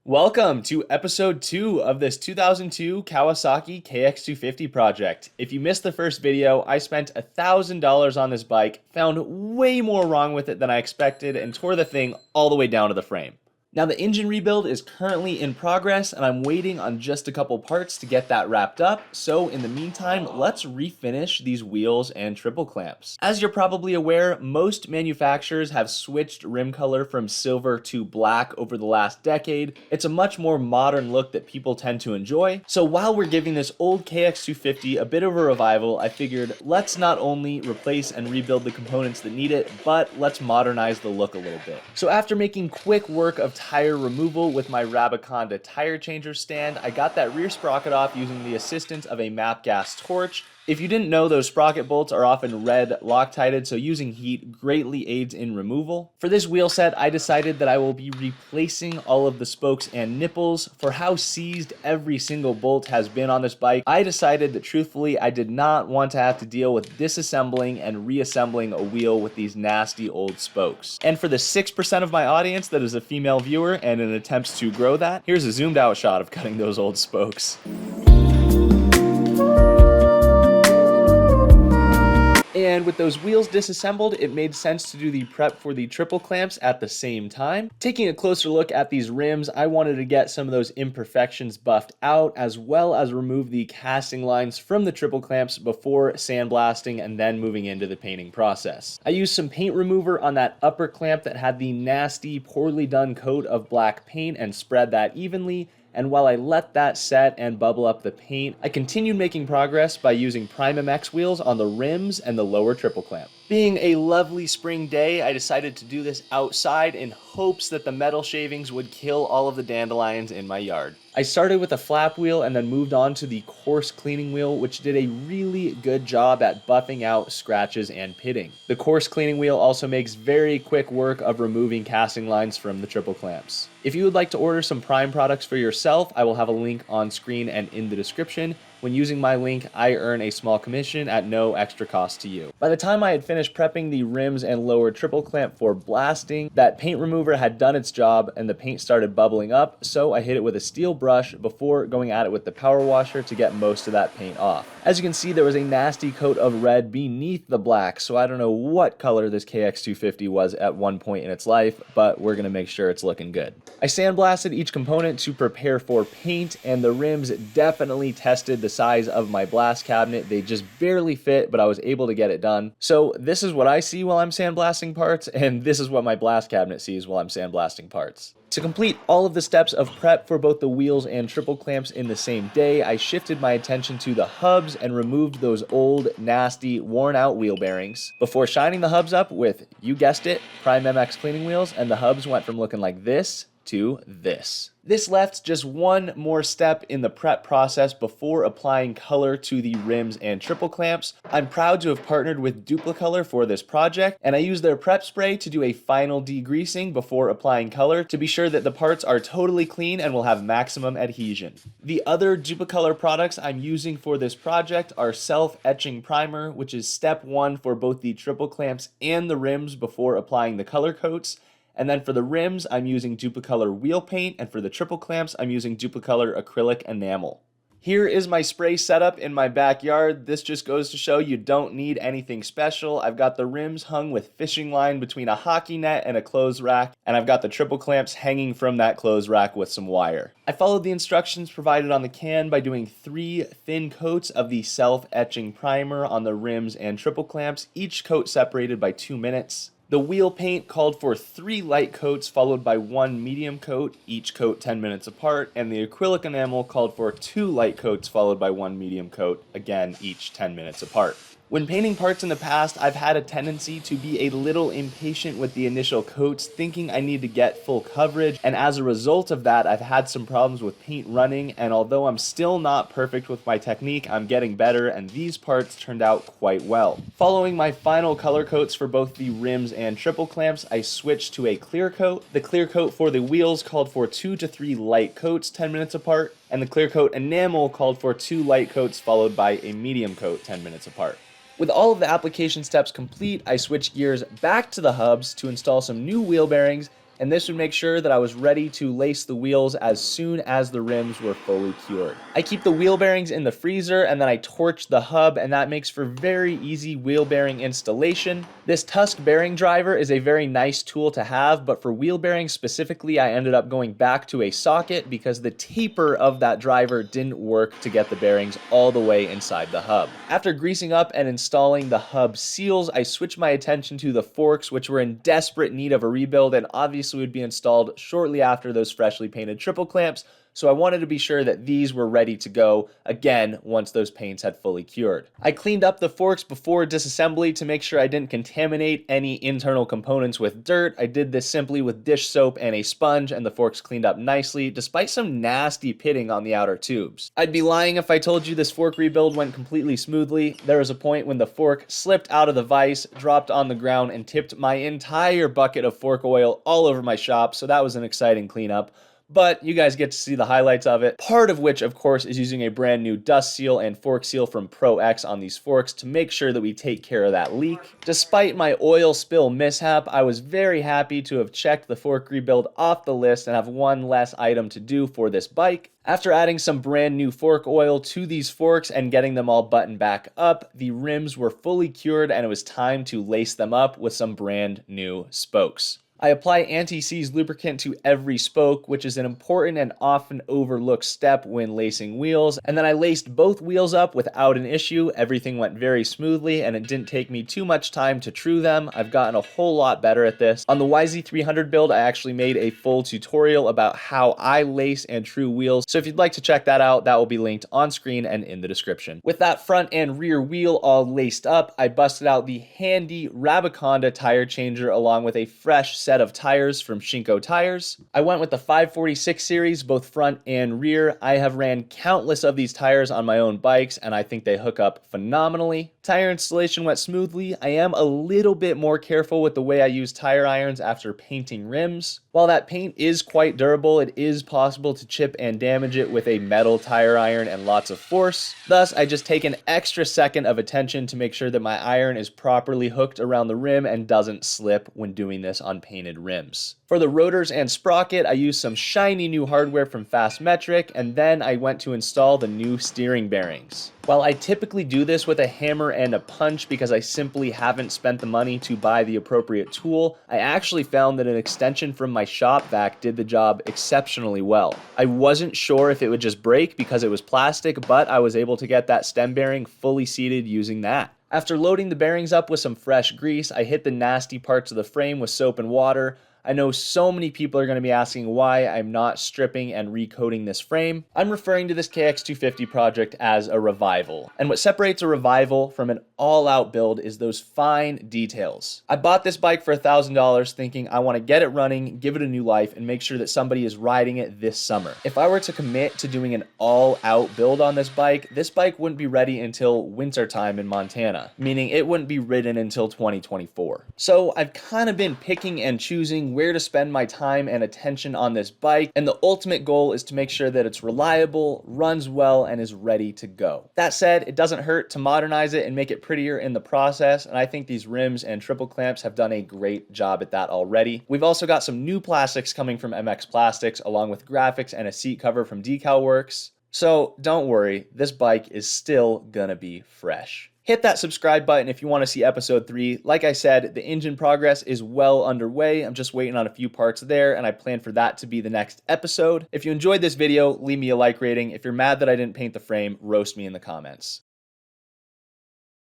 Welcome to episode 2 of this 2002 Kawasaki KX250 project. If you missed the first video, I spent $1,000 on this bike, found way more wrong with it than I expected, and tore the thing all the way down to the frame. Now the engine rebuild is currently in progress and I'm waiting on just a couple parts to get that wrapped up, so in the meantime, let's refinish these wheels and triple clamps. As you're probably aware, most manufacturers have switched rim color from silver to black over the last decade. It's a much more modern look that people tend to enjoy, so while we're giving this old KX250 a bit of a revival, I figured let's not only replace and rebuild the components that need it, but let's modernize the look a little bit. So after making quick work of tire removal with my Rabiconda tire changer stand, I got that rear sprocket off using the assistance of a MAP gas torch. If you didn't know, those sprocket bolts are often red Loctited, so using heat greatly aids in removal. For this wheel set, I decided that I will be replacing all of the spokes and nipples. For how seized every single bolt has been on this bike, I decided that truthfully I did not want to have to deal with disassembling and reassembling a wheel with these nasty old spokes. And for the 6% of my audience that is a female viewer and in attempts to grow that, here's a zoomed out shot of cutting those old spokes. And with those wheels disassembled, it made sense to do the prep for the triple clamps at the same time. Taking a closer look at these rims, I wanted to get some of those imperfections buffed out, as well as remove the casting lines from the triple clamps before sandblasting and then moving into the painting process. I used some paint remover on that upper clamp that had the nasty, poorly done coat of black paint and spread that evenly. And while I let that set and bubble up the paint, I continued making progress by using Prime MX wheels on the rims and the lower triple clamp. Being a lovely spring day, I decided to do this outside in hopes that the metal shavings would kill all of the dandelions in my yard. I started with a flap wheel and then moved on to the coarse cleaning wheel, which did a really good job at buffing out scratches and pitting. The coarse cleaning wheel also makes very quick work of removing casting lines from the triple clamps. If you would like to order some Prime products for yourself, I will have a link on screen and in the description. When using my link, I earn a small commission at no extra cost to you. By the time I had finished prepping the rims and lower triple clamp for blasting, that paint remover had done its job and the paint started bubbling up, so I hit it with a steel brush before going at it with the power washer to get most of that paint off. As you can see, there was a nasty coat of red beneath the black, so I don't know what color this KX250 was at one point in its life, but we're gonna make sure it's looking good. I sandblasted each component to prepare for paint, and the rims definitely tested the size of my blast cabinet. They just barely fit, but I was able to get it done. So this is what I see while I'm sandblasting parts, and this is what my blast cabinet sees while I'm sandblasting parts. To complete all of the steps of prep for both the wheels and triple clamps in the same day, I shifted my attention to the hubs and removed those old, nasty, worn-out wheel bearings before shining the hubs up with, you guessed it, Prime MX cleaning wheels, and the hubs went from looking like this to this. This left just one more step in the prep process before applying color to the rims and triple clamps. I'm proud to have partnered with DupliColor for this project, and I used their prep spray to do a final degreasing before applying color to be sure that the parts are totally clean and will have maximum adhesion. The other DupliColor products I'm using for this project are self-etching primer, which is step 1 for both the triple clamps and the rims before applying the color coats. And then for the rims, I'm using DupliColor wheel paint, and for the triple clamps, I'm using DupliColor acrylic enamel. Here is my spray setup in my backyard. This just goes to show you don't need anything special. I've got the rims hung with fishing line between a hockey net and a clothes rack, and I've got the triple clamps hanging from that clothes rack with some wire. I followed the instructions provided on the can by doing 3 thin coats of the self-etching primer on the rims and triple clamps, each coat separated by 2 minutes. The wheel paint called for 3 light coats followed by 1 medium coat, each coat 10 minutes apart, and the acrylic enamel called for 2 light coats followed by 1 medium coat, again each 10 minutes apart. When painting parts in the past, I've had a tendency to be a little impatient with the initial coats, thinking I need to get full coverage, and as a result of that, I've had some problems with paint running, and although I'm still not perfect with my technique, I'm getting better, and these parts turned out quite well. Following my final color coats for both the rims and triple clamps, I switched to a clear coat. The clear coat for the wheels called for 2 to 3 light coats 10 minutes apart, and the clear coat enamel called for 2 light coats followed by a medium coat 10 minutes apart. With all of the application steps complete, I switched gears back to the hubs to install some new wheel bearings and this would make sure that I was ready to lace the wheels as soon as the rims were fully cured. I keep the wheel bearings in the freezer, and then I torch the hub, and that makes for very easy wheel bearing installation. This Tusk bearing driver is a very nice tool to have, but for wheel bearings specifically, I ended up going back to a socket because the taper of that driver didn't work to get the bearings all the way inside the hub. After greasing up and installing the hub seals, I switched my attention to the forks, which were in desperate need of a rebuild and obviously would be installed shortly after those freshly painted triple clamps, so I wanted to be sure that these were ready to go again once those paints had fully cured. I cleaned up the forks before disassembly to make sure I didn't contaminate any internal components with dirt. I did this simply with dish soap and a sponge, and the forks cleaned up nicely despite some nasty pitting on the outer tubes. I'd be lying if I told you this fork rebuild went completely smoothly. There was a point when the fork slipped out of the vise, dropped on the ground, and tipped my entire bucket of fork oil all over my shop, so that was an exciting cleanup. But you guys get to see the highlights of it, part of which, of course, is using a brand new dust seal and fork seal from Pro X on these forks to make sure that we take care of that leak. Despite my oil spill mishap, I was very happy to have checked the fork rebuild off the list and have one less item to do for this bike. After adding some brand new fork oil to these forks and getting them all buttoned back up, the rims were fully cured and it was time to lace them up with some brand new spokes. I apply anti-seize lubricant to every spoke, which is an important and often overlooked step when lacing wheels, and then I laced both wheels up without an issue. Everything went very smoothly and it didn't take me too much time to true them. I've gotten a whole lot better at this. On the YZ300 build, I actually made a full tutorial about how I lace and true wheels, so if you'd like to check that out, that will be linked on screen and in the description. With that front and rear wheel all laced up, I busted out the handy Rabiconda tire changer along with a fresh set of tires from Shinko Tires. I went with the 546 series, both front and rear. I have ran countless of these tires on my own bikes, and I think they hook up phenomenally. Tire installation went smoothly. I am a little bit more careful with the way I use tire irons after painting rims. While that paint is quite durable, it is possible to chip and damage it with a metal tire iron and lots of force. Thus, I just take an extra second of attention to make sure that my iron is properly hooked around the rim and doesn't slip when doing this on painted rims. For the rotors and sprocket, I used some shiny new hardware from Fastmetric, and then I went to install the new steering bearings. While I typically do this with a hammer and a punch because I simply haven't spent the money to buy the appropriate tool, I actually found that an extension from my shop vac did the job exceptionally well. I wasn't sure if it would just break because it was plastic, but I was able to get that stem bearing fully seated using that. After loading the bearings up with some fresh grease, I hit the nasty parts of the frame with soap and water. I know so many people are going to be asking why I'm not stripping and recoating this frame. I'm referring to this KX250 project as a revival. And what separates a revival from an all-out build is those fine details. I bought this bike for $1,000 thinking I want to get it running, give it a new life, and make sure that somebody is riding it this summer. If I were to commit to doing an all-out build on this bike wouldn't be ready until wintertime in Montana, meaning it wouldn't be ridden until 2024. So I've kind of been picking and choosing where to spend my time and attention on this bike, and the ultimate goal is to make sure that it's reliable, runs well, and is ready to go. That said, it doesn't hurt to modernize it and make it prettier in the process, and I think these rims and triple clamps have done a great job at that already. We've also got some new plastics coming from MX Plastics, along with graphics and a seat cover from Decal Works. So don't worry, this bike is still gonna be fresh. Hit that subscribe button if you want to see episode 3. Like I said, the engine progress is well underway. I'm just waiting on a few parts there, and I plan for that to be the next episode. If you enjoyed this video, leave me a like rating. If you're mad that I didn't paint the frame, roast me in the comments.